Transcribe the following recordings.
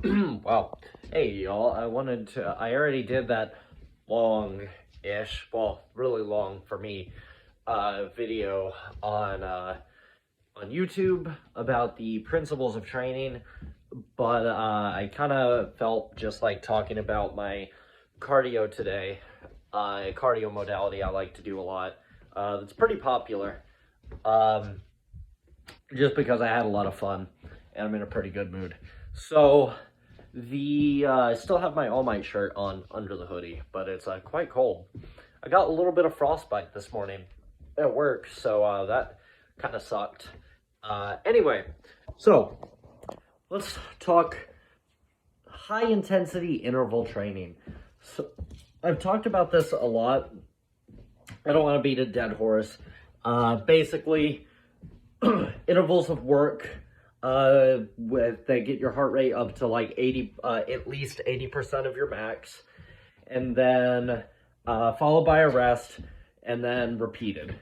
Well, hey y'all, I already did that long-ish, well, really long for me, video on YouTube about the principles of training, but I kind of felt just like talking about my cardio today, cardio modality I like to do a lot. That's pretty popular, um, just because I had a lot of fun and I'm in a pretty good mood. So, I still have my All Might shirt on under the hoodie, but it's quite cold. I got a little bit of frostbite this morning at work, so that kind of sucked. Anyway, so let's talk high intensity interval training. So I've talked about this a lot. I don't want to beat a dead horse. Basically, intervals of work they get your heart rate up to like 80, at least 80% of your max, and then followed by a rest, and then repeated.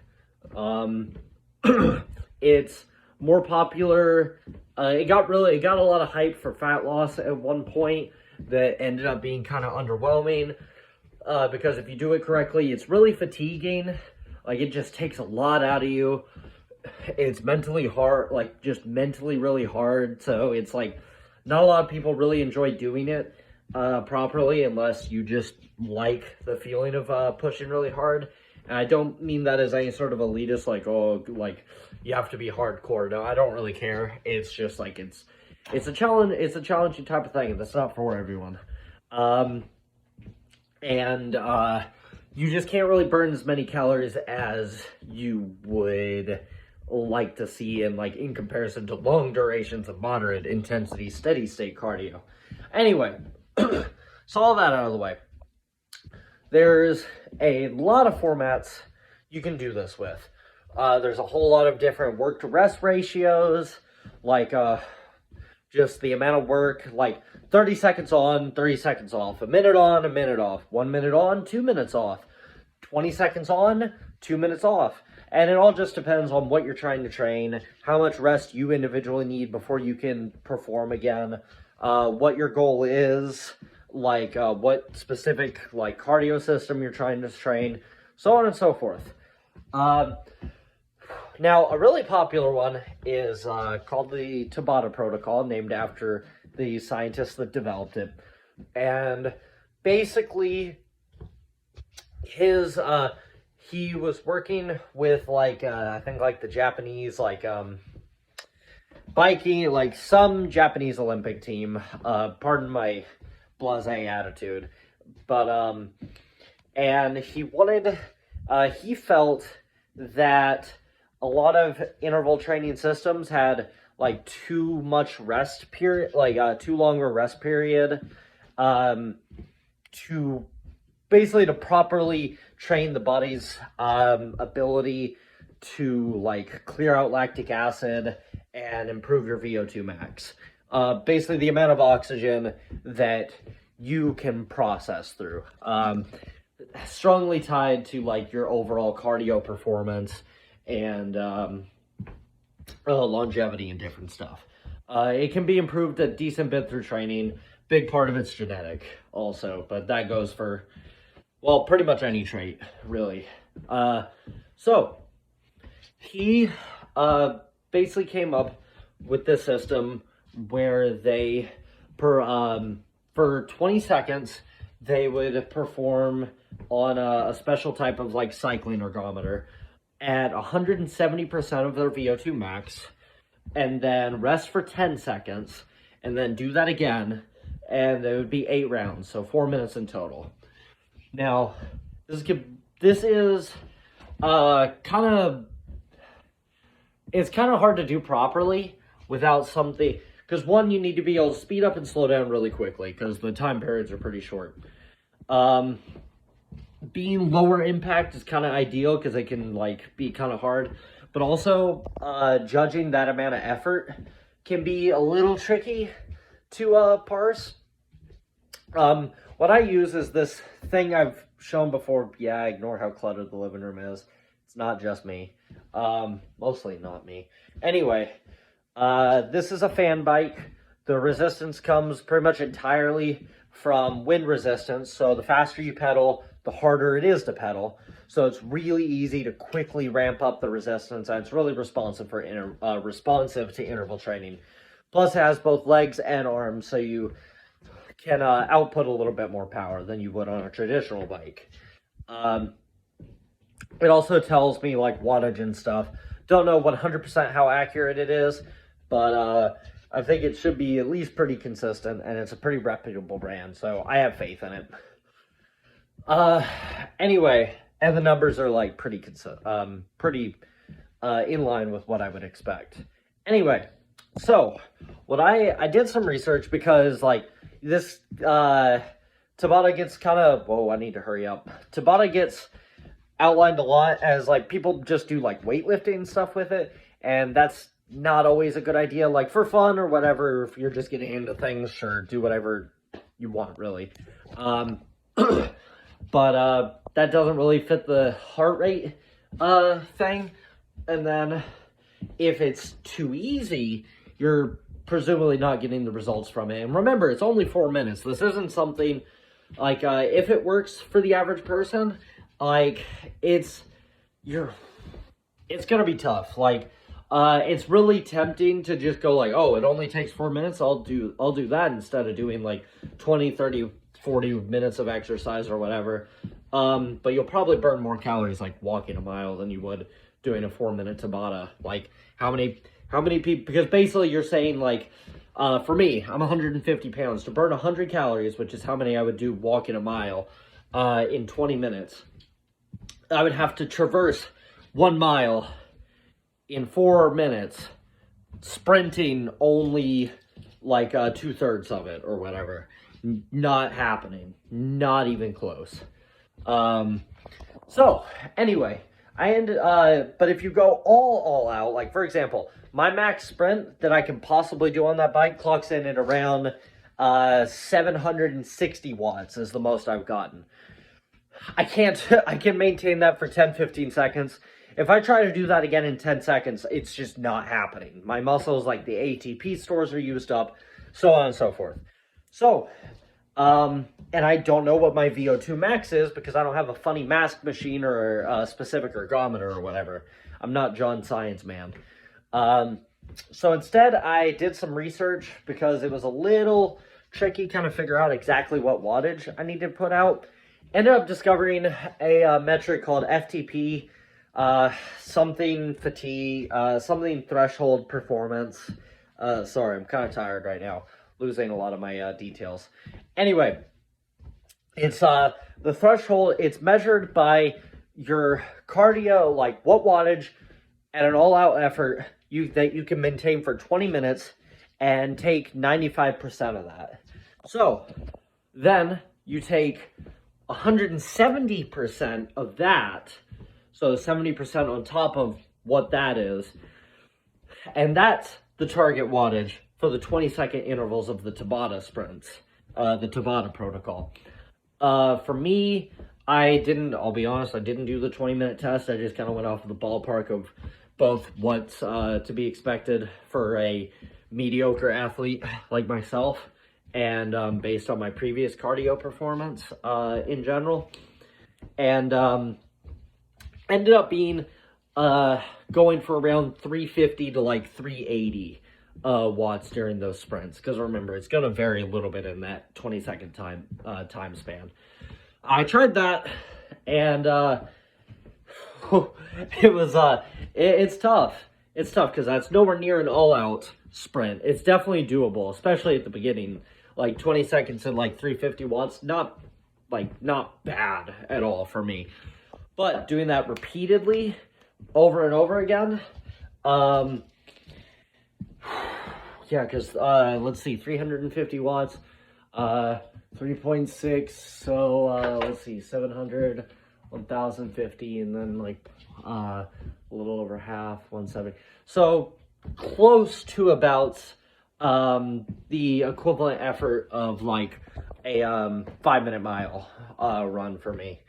It's more popular. It got a lot of hype for fat loss at one point that ended up being kind of underwhelming, because if you do it correctly, it's really fatiguing. Like, it just takes a lot out of you. It's mentally hard, like just mentally really hard. So it's like not a lot of people really enjoy doing it properly unless you just like the feeling of pushing really hard. And I don't mean that as any sort of elitist, like, oh, like you have to be hardcore. No, I don't really care. It's just like it's a challenge. It's a challenging type of thing. That's not for everyone. And you just can't really burn as many calories as you would like to see in comparison to long durations of moderate intensity steady state cardio. Anyway, so all that out of the way, there's a lot of formats you can do this with. There's a whole lot of different work to rest ratios, like just the amount of work, like 30 seconds on, 30 seconds off, a minute on, a minute off, 1 minute on, 2 minutes off, 20 seconds on, 2 minutes off. And it all just depends on what you're trying to train, how much rest you individually need before you can perform again, what your goal is, like what specific like cardio system you're trying to train, so on and so forth. Now, a really popular one is called the Tabata Protocol, named after the scientists that developed it. And basically, he was working with I think like the Japanese biking, like some Japanese Olympic team. Pardon my blasé attitude, but and he felt that a lot of interval training systems had like too much rest period, too long a rest period, to basically to properly train the body's ability to like clear out lactic acid and improve your VO2 max. Basically the amount of oxygen that you can process through. Strongly tied to like your overall cardio performance and longevity and different stuff. It can be improved a decent bit through training. Big part of it's genetic also, but that goes for, well, pretty much any trait, really. So, he basically came up with this system where they, for 20 seconds, they would perform on a special type of like cycling ergometer at 170% of their VO2 max, and then rest for 10 seconds, and then do that again, and it would be 8 rounds, so 4 minutes in total. Now, this is it's kind of hard to do properly without something, because one, you need to be able to speed up and slow down really quickly, because the time periods are pretty short. Being lower impact is kind of ideal, because it can like be kind of hard, but also judging that amount of effort can be a little tricky to parse. What I use is this thing I've shown before. Yeah, ignore how cluttered the living room is. It's not just me. Mostly not me. Anyway, this is a fan bike The resistance comes pretty much entirely from wind resistance. So the faster you pedal, the harder it is to pedal. So it's really easy to quickly ramp up the resistance, and it's really responsive to interval training. Plus, it has both legs and arms, so you can output a little bit more power than you would on a traditional bike. It also tells me like wattage and stuff. Don't know 100% how accurate it is, but I think it should be at least pretty consistent, and it's a pretty reputable brand, so I have faith in it. Anyway, and the numbers are like pretty in line with what I would expect. Anyway, so what I did some research because like this Tabata gets kind of, whoa, I need to hurry up. Tabata gets outlined a lot as like people just do like weightlifting and stuff with it, and that's not always a good idea. Like for fun or whatever, if you're just getting into things, sure, do whatever you want, really. But that doesn't really fit the heart rate thing. And then if it's too easy, you're presumably not getting the results from it. And remember, it's only 4 minutes. This isn't something like if it works for the average person, like it's gonna be tough. Like it's really tempting to just go like, oh, it only takes 4 minutes. I'll do that instead of doing like 20, 30, 40 minutes of exercise or whatever. But you'll probably burn more calories like walking a mile than you would doing a 4-minute Tabata. Like how many people, because basically you're saying like, for me, I'm 150 pounds. To burn 100 calories, which is how many I would do walking a mile, in 20 minutes, I would have to traverse 1 mile in 4 minutes, sprinting only like 2/3 of it or whatever. Not happening. Not even close. So anyway, but if you go all out, like for example, my max sprint that I can possibly do on that bike clocks in at around 760 watts is the most I've gotten. I can maintain that for 10-15 seconds. If I try to do that again in 10 seconds, it's just not happening. My muscles, like the ATP stores, are used up, so on and so forth. So, and I don't know what my VO2 max is because I don't have a funny mask machine or a specific ergometer or whatever. I'm not John Science Man. So instead, I did some research because it was a little tricky kind of figure out exactly what wattage I need to put out. Ended up discovering a metric called FTP, something fatigue, something threshold performance. Sorry, I'm kind of tired right now, losing a lot of my details. Anyway, it's the threshold. It's measured by your cardio, like what wattage at an all-out effort that you can maintain for 20 minutes and take 95% of that. So then you take 170% of that, so 70% on top of what that is, and that's the target wattage for the 20-second intervals of the Tabata sprints, the Tabata protocol. For me, I'll be honest, I didn't do the 20-minute test. I just kind of went off of the ballpark of both what's to be expected for a mediocre athlete like myself, and based on my previous cardio performance in general, and ended up being going for around 350 to like 380 watts during those sprints, because remember, it's going to vary a little bit in that 20-second time span. I tried that, and it was it's tough. It's tough because that's nowhere near an all-out sprint. It's definitely doable, especially at the beginning. Like 20 seconds and like 350 watts, not bad at all for me. But doing that repeatedly, over and over again, yeah, because let's see, 350 watts, 3.6, so let's see, 700, 1050, and then like a little over half, 170. So close to about the equivalent effort of like a 5-minute mile run for me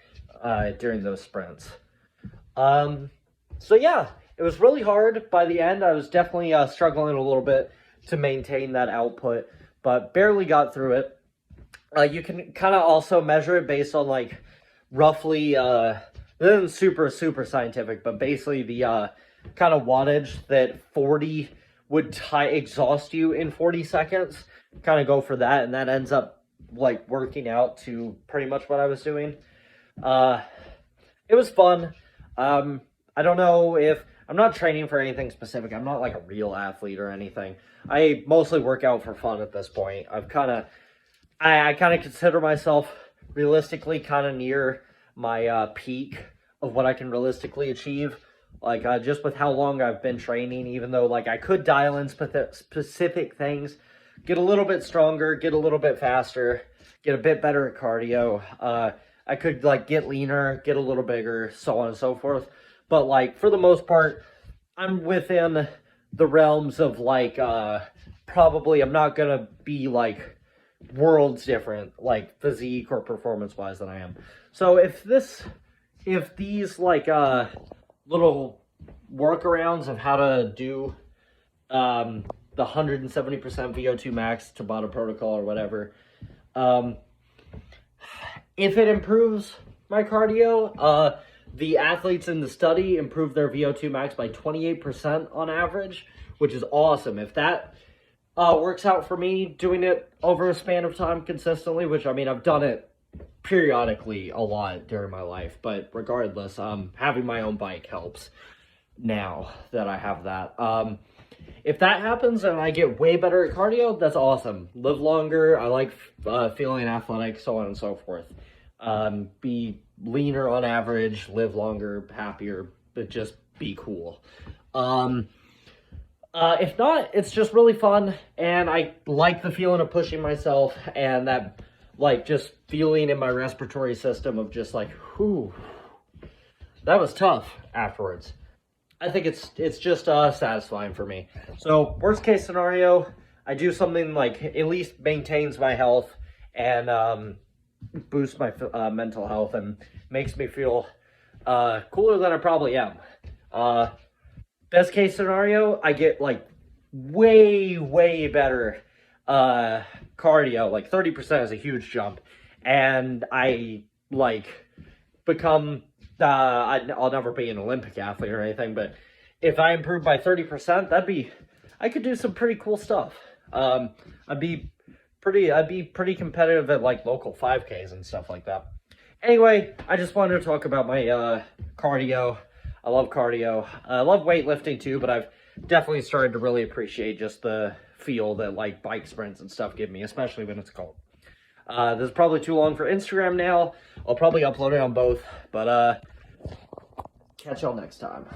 during those sprints. So yeah, it was really hard by the end. I was definitely struggling a little bit to maintain that output, but barely got through it. You can kind of also measure it based on like roughly, this isn't super scientific, but basically the kind of wattage that 40 would exhaust you in 40 seconds. Kind of go for that, and that ends up like working out to pretty much what I was doing. It was fun. I don't know if I'm not training for anything specific. I'm not like a real athlete or anything. I mostly work out for fun at this point. I kind of consider myself realistically kind of near my peak of what I can realistically achieve. Like, just with how long I've been training, even though, like, I could dial in specific things, get a little bit stronger, get a little bit faster, get a bit better at cardio. I could, like, get leaner, get a little bigger, so on and so forth. But, like, for the most part, I'm within the realms of, like, probably I'm not going to be, like, worlds different, like, physique or performance-wise than I am. So if these, like, little workarounds of how to do the 170% VO2 max Tabata protocol or whatever, if it improves my cardio, the athletes in the study improved their VO2 max by 28% on average, which is awesome. If that works out for me, doing it over a span of time consistently, which, I mean, I've done it periodically a lot during my life, but regardless, having my own bike helps now that I have that. If that happens and I get way better at cardio, that's awesome. Live longer. I like feeling athletic, so on and so forth. Be leaner on average, live longer, happier, but just be cool. If not, it's just really fun, and I like the feeling of pushing myself, and that, like, just feeling in my respiratory system of just like, whew, that was tough afterwards. I think it's just satisfying for me. So worst case scenario, I do something like at least maintains my health and boosts my mental health and makes me feel cooler than I probably am. Best case scenario, I get like way better cardio. Like 30% is a huge jump, and I like become I'll never be an Olympic athlete or anything, but if I improve by 30%, I could do some pretty cool stuff. I'd be pretty competitive at like local 5Ks and stuff like that. Anyway, I just wanted to talk about my cardio. I love cardio. I love weightlifting too, but I've definitely started to really appreciate just the feel that like bike sprints and stuff give me, especially when it's cold. This is probably too long for Instagram now. I'll probably upload it on both, but catch y'all next time.